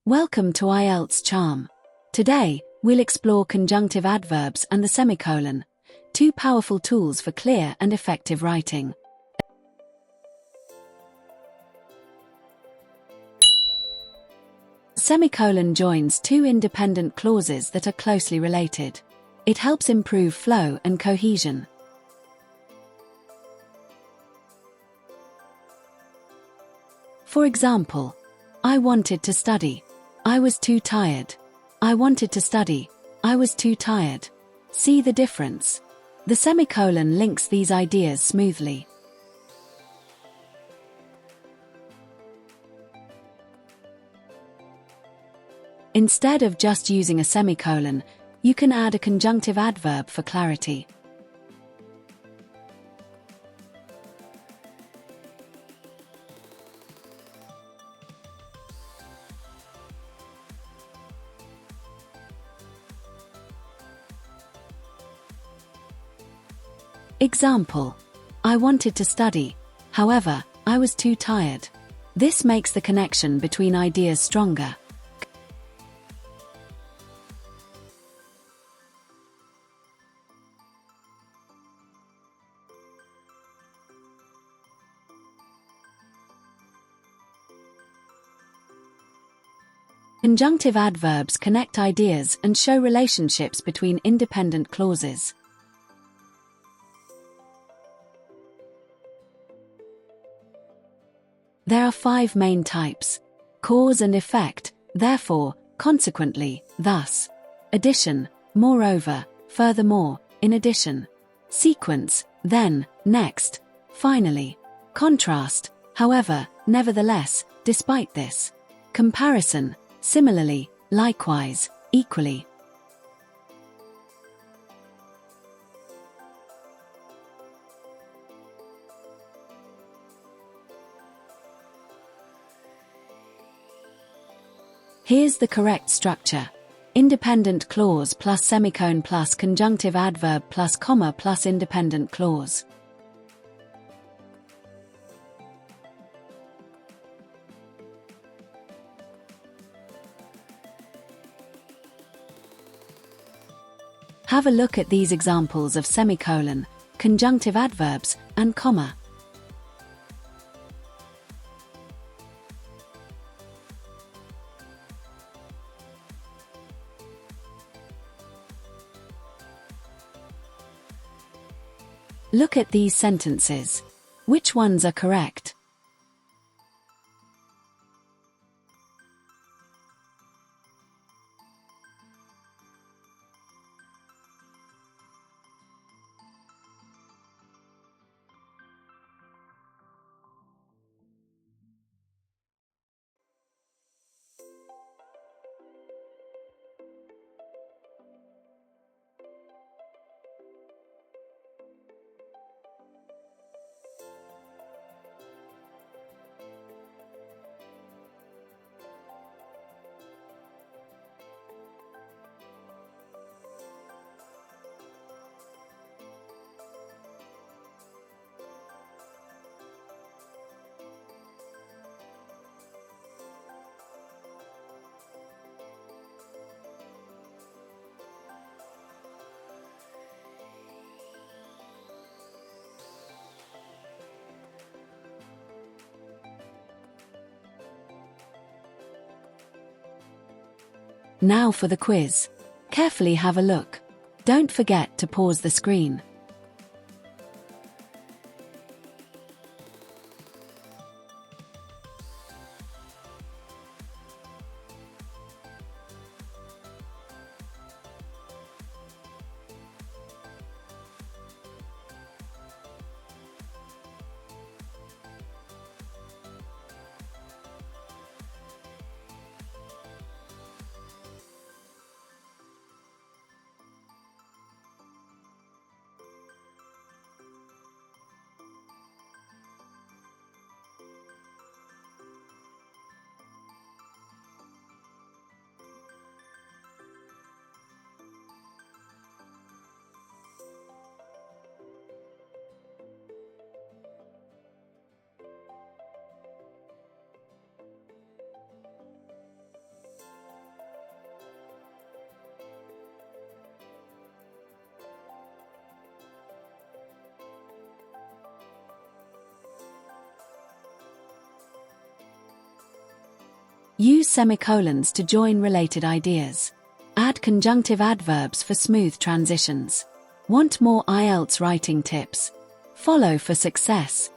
Welcome to IELTS Charm. Today, we'll explore conjunctive adverbs and the semicolon, two powerful tools for clear and effective writing. Semicolon joins two independent clauses that are closely related. It helps improve flow and cohesion. For example, I wanted to study. I was too tired. I wanted to study. I was too tired. See the difference? The semicolon links these ideas smoothly. Instead of just using a semicolon, you can add a conjunctive adverb for clarity. Example: I wanted to study, however, I was too tired. This makes the connection between ideas stronger. Conjunctive adverbs connect ideas and show relationships between independent clauses. There are 5 main types: cause and effect, therefore, consequently, thus; addition, moreover, furthermore, in addition; sequence, then, next, finally; contrast, however, nevertheless, despite this; comparison, similarly, likewise, equally. Here's the correct structure: independent clause plus semicolon plus conjunctive adverb plus comma plus independent clause. Have a look at these examples of semicolon, conjunctive adverbs, and comma. Look at these sentences. Which ones are correct? Now for the quiz. Carefully have a look. Don't forget to pause the screen. Use semicolons to join related ideas. Add conjunctive adverbs for smooth transitions. Want more IELTS writing tips? Follow for success.